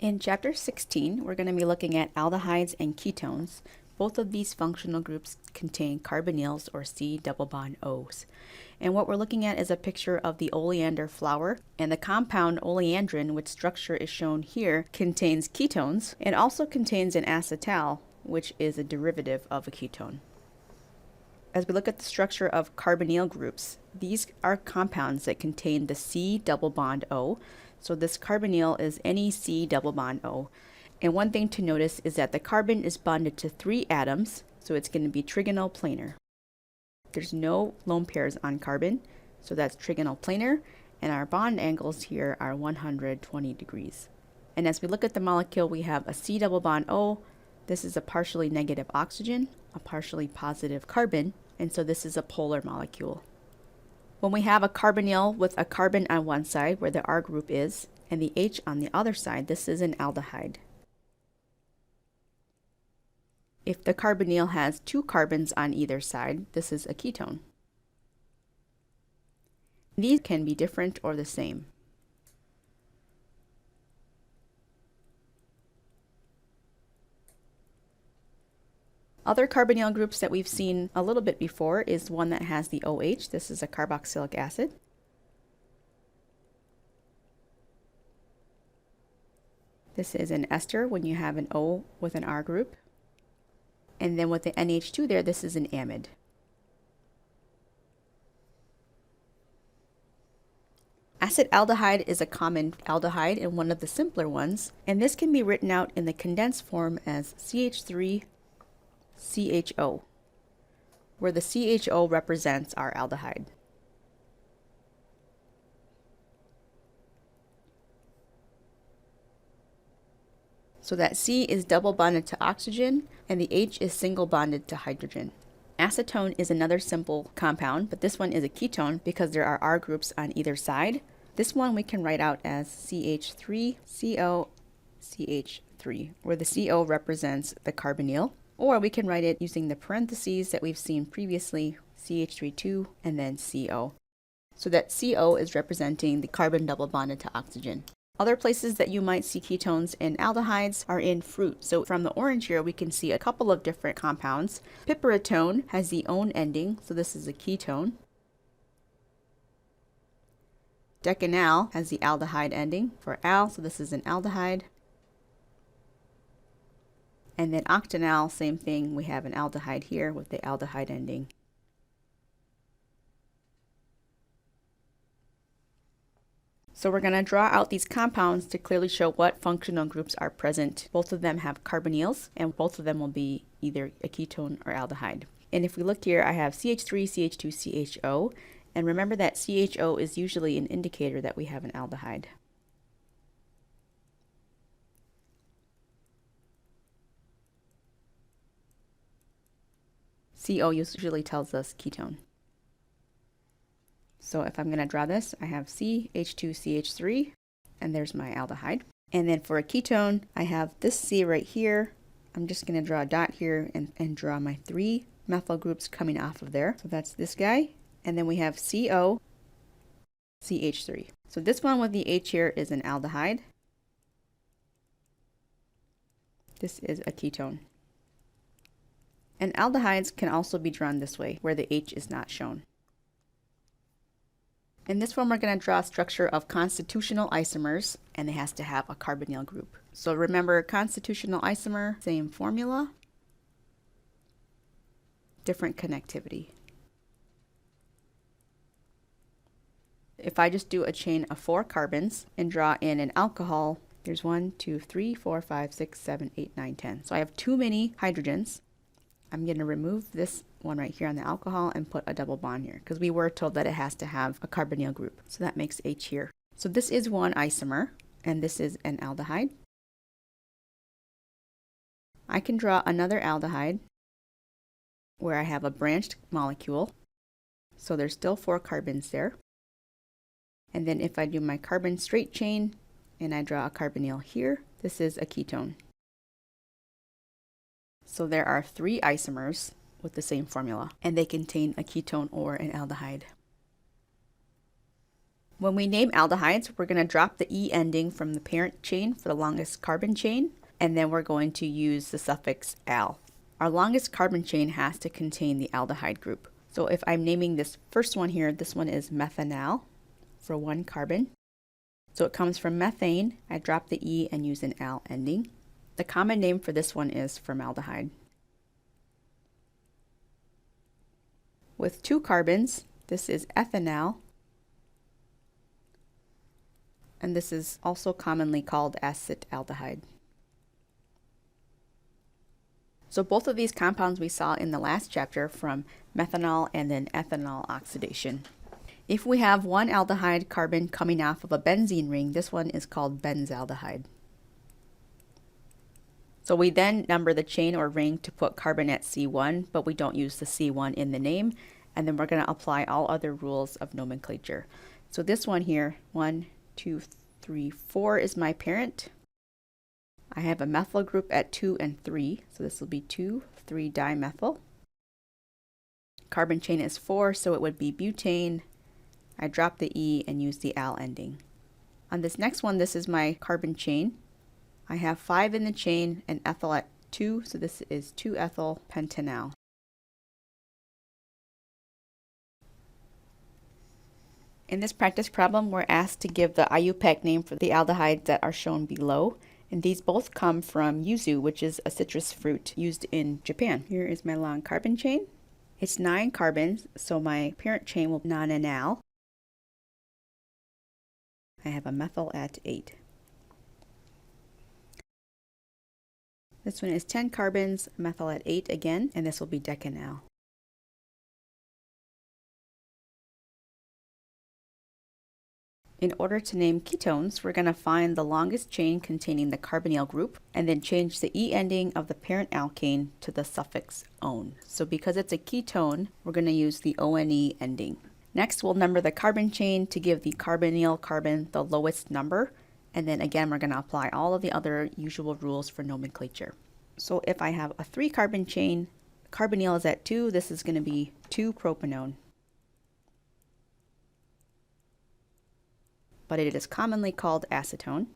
In Chapter 16, we're going to be looking at aldehydes and ketones. Both of these functional groups contain carbonyls or C double bond O's. And what we're looking at is a picture of the oleander flower. And the compound oleandrin, which structure is shown here, contains ketones and also contains an acetal, which is a derivative of a ketone. As we look at the structure of carbonyl groups, these are compounds that contain the C double bond O. So this carbonyl is any C double bond O. And one thing to notice is that the carbon is bonded to 3 atoms, so it's going to be trigonal planar. There's no lone pairs on carbon, so that's trigonal planar, and our bond angles here are 120 degrees. And as we look at the molecule, we have a C double bond O. This is a partially negative oxygen, a partially positive carbon, and so this is a polar molecule. When we have a carbonyl with a carbon on one side, where the R group is, and the H on the other side, this is an aldehyde. If the carbonyl has 2 carbons on either side, this is a ketone. These can be different or the same. Other carbonyl groups that we've seen a little bit before is one that has the OH. This is a carboxylic acid. This is an ester when you have an O with an R group. And then with the NH2 there, this is an amide. Acetaldehyde is a common aldehyde and one of the simpler ones, and this can be written out in the condensed form as CH3CHO, where the CHO represents our aldehyde. So that C is double bonded to oxygen and the H is single bonded to hydrogen. Acetone is another simple compound, but this one is a ketone because there are R groups on either side. This one we can write out as CH3COCH3, where the CO represents the carbonyl, or we can write it using the parentheses that we've seen previously, CH32 and then CO. So that CO is representing the carbon double bonded to oxygen. Other places that you might see ketones and aldehydes are in fruit. So from the orange here, we can see a couple of different compounds. Piperitone has the -one ending, so this is a ketone. Decanal has the aldehyde ending for al, so this is an aldehyde. And then octanal, same thing, we have an aldehyde here with the aldehyde ending. So we're going to draw out these compounds to clearly show what functional groups are present. Both of them have carbonyls, and both of them will be either a ketone or aldehyde. And if we look here, I have CH3, CH2, CHO, and remember that CHO is usually an indicator that we have an aldehyde. CO usually tells us ketone. So if I'm going to draw this, I have CH2CH3, and there's my aldehyde. And then for a ketone, I have this C right here. I'm just going to draw a dot here and draw my 3 methyl groups coming off of there. So that's this guy. And then we have CO, CH3. So this one with the H here is an aldehyde. This is a ketone. And aldehydes can also be drawn this way, where the H is not shown. In this one, we're going to draw a structure of constitutional isomers, and it has to have a carbonyl group. So remember, constitutional isomer, same formula, different connectivity. If I just do a chain of 4 carbons and draw in an alcohol, there's 1, 2, 3, 4, 5, 6, 7, 8, 9, 10. So I have too many hydrogens. I'm going to remove this one right here on the alcohol and put a double bond here because we were told that it has to have a carbonyl group. So that makes H here. So this is one isomer and this is an aldehyde. I can draw another aldehyde where I have a branched molecule. So there's still 4 carbons there. And then if I do my carbon straight chain and I draw a carbonyl here, this is a ketone. So there are 3 isomers with the same formula, and they contain a ketone or an aldehyde. When we name aldehydes, we're going to drop the E ending from the parent chain for the longest carbon chain, and then we're going to use the suffix -al. Our longest carbon chain has to contain the aldehyde group. So if I'm naming this first one here, this one is methanal for 1 carbon. So it comes from methane. I drop the E and use an -al ending. The common name for this one is formaldehyde. With 2 carbons, this is ethanal, and this is also commonly called acetaldehyde. So both of these compounds we saw in the last chapter from methanol and then ethanol oxidation. If we have one aldehyde carbon coming off of a benzene ring, this one is called benzaldehyde. So we then number the chain or ring to put carbon at C1, but we don't use the C1 in the name, and then we're going to apply all other rules of nomenclature. So this one here, 1, 2, 3, 4 is my parent. I have a methyl group at 2 and 3, so this will be 2,3-dimethyl. Carbon chain is 4, so it would be butane. I drop the E and use the -al ending. On this next one, this is my carbon chain. I have 5 in the chain and ethyl at 2, so this is 2-ethyl pentanal. In this practice problem, we're asked to give the IUPAC name for the aldehydes that are shown below. And these both come from yuzu, which is a citrus fruit used in Japan. Here is my long carbon chain. It's 9 carbons, so my parent chain will be non-enal. I have a methyl at 8. This one is 10 carbons, methyl at 8 again, and this will be decanal. In order to name ketones, we're going to find the longest chain containing the carbonyl group and then change the E ending of the parent alkane to the suffix -one. So because it's a ketone, we're going to use the ONE ending. Next, we'll number the carbon chain to give the carbonyl carbon the lowest number, and then again we're going to apply all of the other usual rules for nomenclature. So if I have a 3-carbon chain, carbonyl is at 2, this is going to be 2-propanone. But it is commonly called acetone.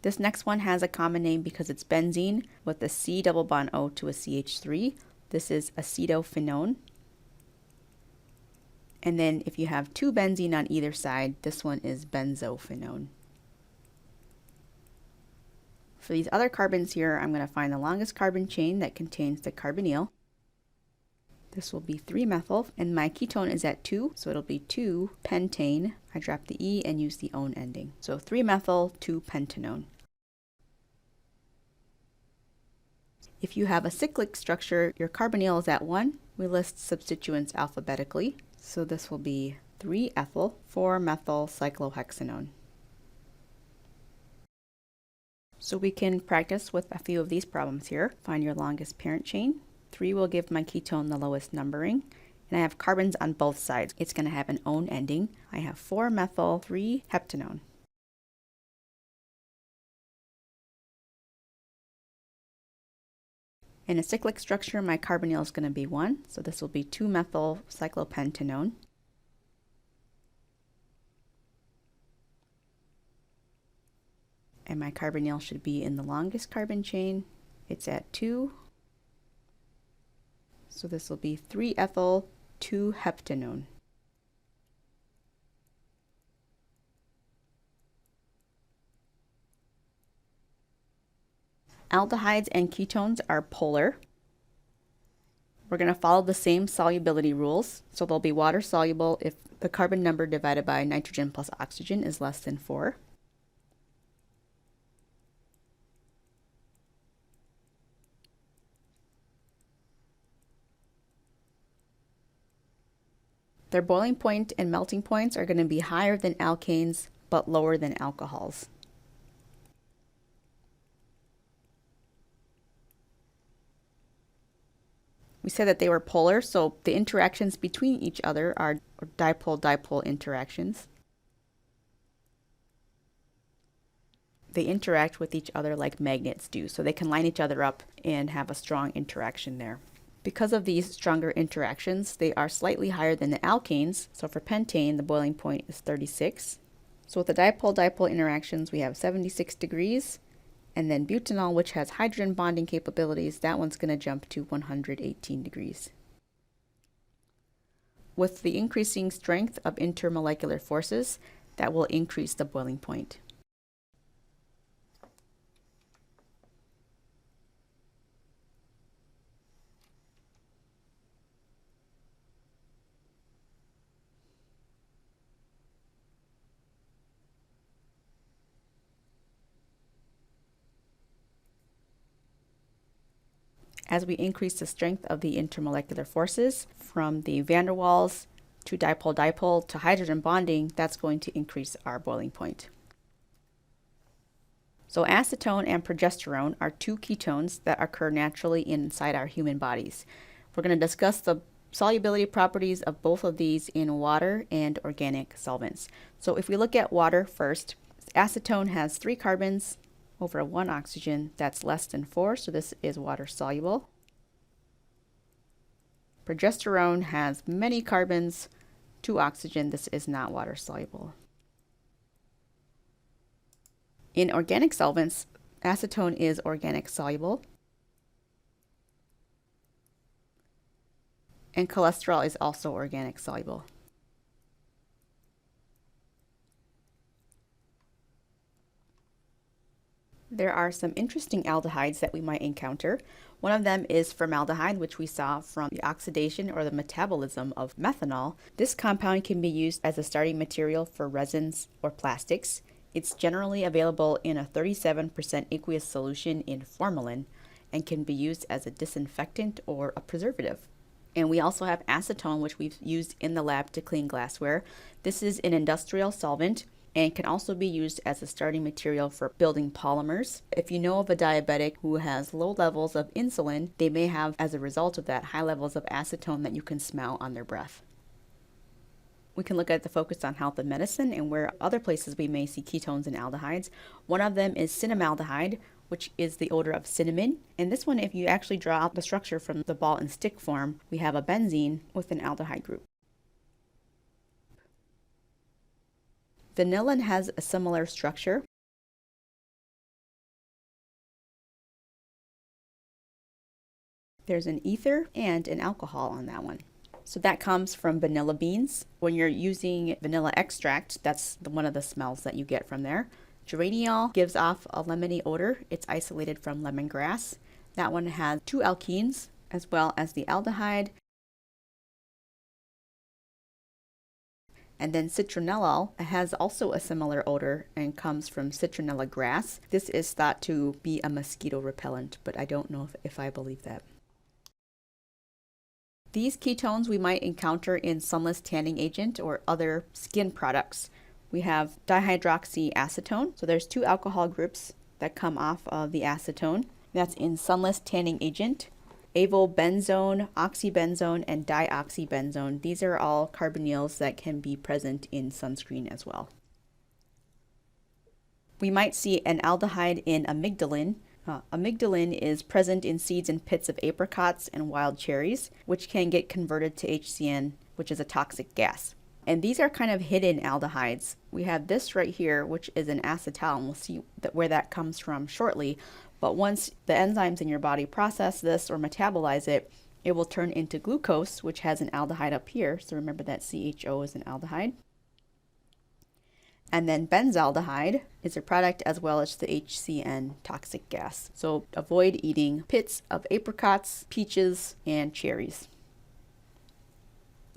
This next one has a common name because it's benzene with a C double bond O to a CH3. This is acetophenone. And then if you have 2 benzene on either side, this one is benzophenone. For these other carbons here, I'm going to find the longest carbon chain that contains the carbonyl. This will be 3-methyl, and my ketone is at 2, so it'll be 2-pentane. I drop the E and use the -one ending. So 3-methyl, 2-pentanone. If you have a cyclic structure, your carbonyl is at 1. We list substituents alphabetically. So this will be 3-ethyl, 4-methyl cyclohexanone. So we can practice with a few of these problems here. Find your longest parent chain. 3 will give my ketone the lowest numbering. And I have carbons on both sides. It's going to have an -one ending. I have 4-methyl, 3-heptanone. In a cyclic structure, my carbonyl is going to be 1, so this will be 2-methyl cyclopentanone. And my carbonyl should be in the longest carbon chain. It's at 2. So this will be 3-ethyl 2-heptanone. Aldehydes and ketones are polar. We're going to follow the same solubility rules. So they'll be water soluble if the carbon number divided by nitrogen plus oxygen is less than 4. Their boiling point and melting points are going to be higher than alkanes, but lower than alcohols. We said that they were polar, so the interactions between each other are dipole-dipole interactions. They interact with each other like magnets do, so they can line each other up and have a strong interaction there. Because of these stronger interactions, they are slightly higher than the alkanes. So for pentane, the boiling point is 36. So with the dipole-dipole interactions, we have 76 degrees. And then butanol, which has hydrogen bonding capabilities, that one's going to jump to 118 degrees. With the increasing strength of intermolecular forces, that will increase the boiling point. As we increase the strength of the intermolecular forces from the van der Waals to dipole-dipole to hydrogen bonding, that's going to increase our boiling point. So acetone and progesterone are two ketones that occur naturally inside our human bodies. We're going to discuss the solubility properties of both of these in water and organic solvents. So if we look at water first, acetone has 3 carbons over 1 oxygen. That's less than 4, so this is water soluble. Progesterone has many carbons, 2 oxygen. This is not water soluble. In organic solvents, acetone is organic soluble, and cholesterol is also organic soluble. There are some interesting aldehydes that we might encounter. One of them is formaldehyde, which we saw from the oxidation or the metabolism of methanol. This compound can be used as a starting material for resins or plastics. It's generally available in a 37% aqueous solution in formalin and can be used as a disinfectant or a preservative. And we also have acetone, which we've used in the lab to clean glassware. This is an industrial solvent and can also be used as a starting material for building polymers. If you know of a diabetic who has low levels of insulin, they may have, as a result of that, high levels of acetone that you can smell on their breath. We can look at the focus on health and medicine and where other places we may see ketones and aldehydes. One of them is cinnamaldehyde, which is the odor of cinnamon. And this one, if you actually draw out the structure from the ball and stick form, we have a benzene with an aldehyde group. Vanillin has a similar structure. There's an ether and an alcohol on that one. So that comes from vanilla beans. When you're using vanilla extract, that's one of the smells that you get from there. Geraniol gives off a lemony odor. It's isolated from lemongrass. That one has 2 alkenes as well as the aldehyde. And then citronellol has also a similar odor and comes from citronella grass. This is thought to be a mosquito repellent, but I don't know if I believe that. These ketones we might encounter in sunless tanning agent or other skin products. We have dihydroxyacetone. So there's 2 alcohol groups that come off of the acetone. That's in sunless tanning agent. Avobenzone, oxybenzone, and dioxybenzone. These are all carbonyls that can be present in sunscreen as well. We might see an aldehyde in amygdalin. Amygdalin is present in seeds and pits of apricots and wild cherries, which can get converted to HCN, which is a toxic gas. And these are kind of hidden aldehydes. We have this right here, which is an acetal, and we'll see where that comes from shortly. But once the enzymes in your body process this or metabolize it, it will turn into glucose, which has an aldehyde up here. So remember that CHO is an aldehyde. And then benzaldehyde is a product as well as the HCN toxic gas. So avoid eating pits of apricots, peaches, and cherries.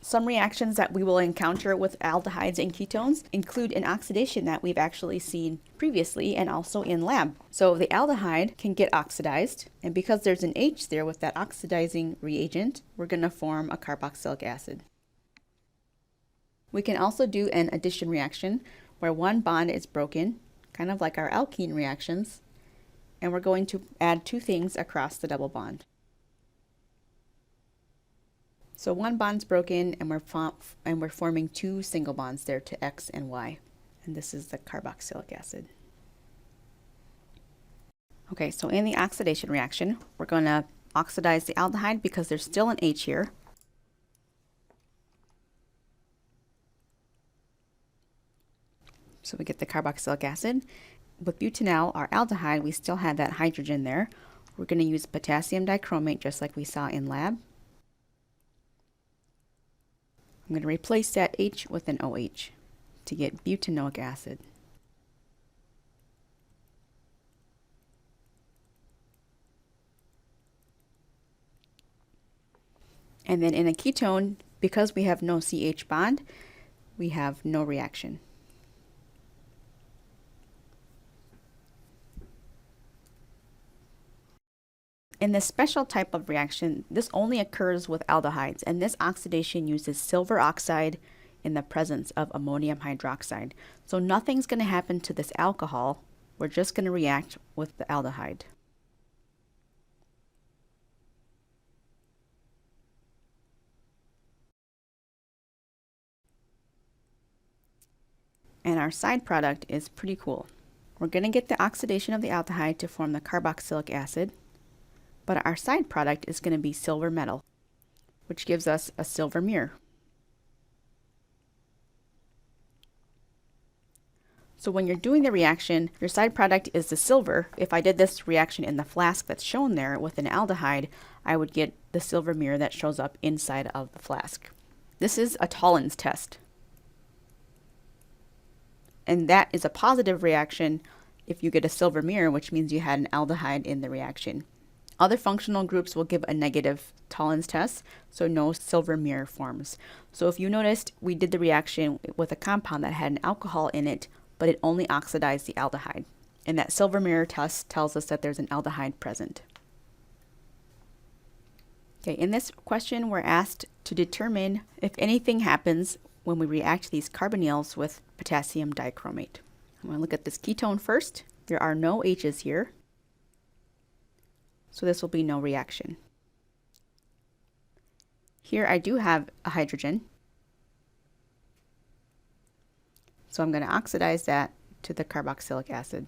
Some reactions that we will encounter with aldehydes and ketones include an oxidation that we've actually seen previously and also in lab. So the aldehyde can get oxidized, and because there's an H there with that oxidizing reagent, we're going to form a carboxylic acid. We can also do an addition reaction where one bond is broken, kind of like our alkene reactions, and we're going to add 2 things across the double bond. So one bond's broken and we're forming 2 single bonds there to X and Y. And this is the carboxylic acid. Okay, so in the oxidation reaction, we're going to oxidize the aldehyde because there's still an H here. So we get the carboxylic acid. With butanol, our aldehyde, we still have that hydrogen there. We're going to use potassium dichromate just like we saw in lab. I'm going to replace that H with an OH to get butanoic acid. And then in a ketone, because we have no CH bond, we have no reaction. In this special type of reaction, this only occurs with aldehydes, and this oxidation uses silver oxide in the presence of ammonium hydroxide. So nothing's going to happen to this alcohol. We're just going to react with the aldehyde. And our side product is pretty cool. We're going to get the oxidation of the aldehyde to form the carboxylic acid, but our side product is going to be silver metal, which gives us a silver mirror. So when you're doing the reaction, your side product is the silver. If I did this reaction in the flask that's shown there with an aldehyde, I would get the silver mirror that shows up inside of the flask. This is a Tollens test. And that is a positive reaction if you get a silver mirror, which means you had an aldehyde in the reaction. Other functional groups will give a negative Tollens test, so no silver mirror forms. So if you noticed, we did the reaction with a compound that had an alcohol in it, but it only oxidized the aldehyde. And that silver mirror test tells us that there's an aldehyde present. Okay, in this question, we're asked to determine if anything happens when we react these carbonyls with potassium dichromate. I'm going to look at this ketone first. There are no H's here, so this will be no reaction. Here I do have a hydrogen, so I'm going to oxidize that to the carboxylic acid.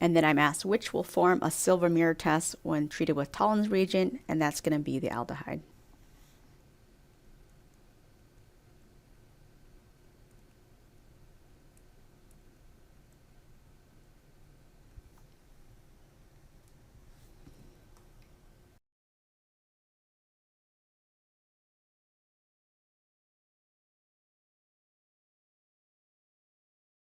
And then I'm asked which will form a silver mirror test when treated with Tollens reagent, and that's going to be the aldehyde.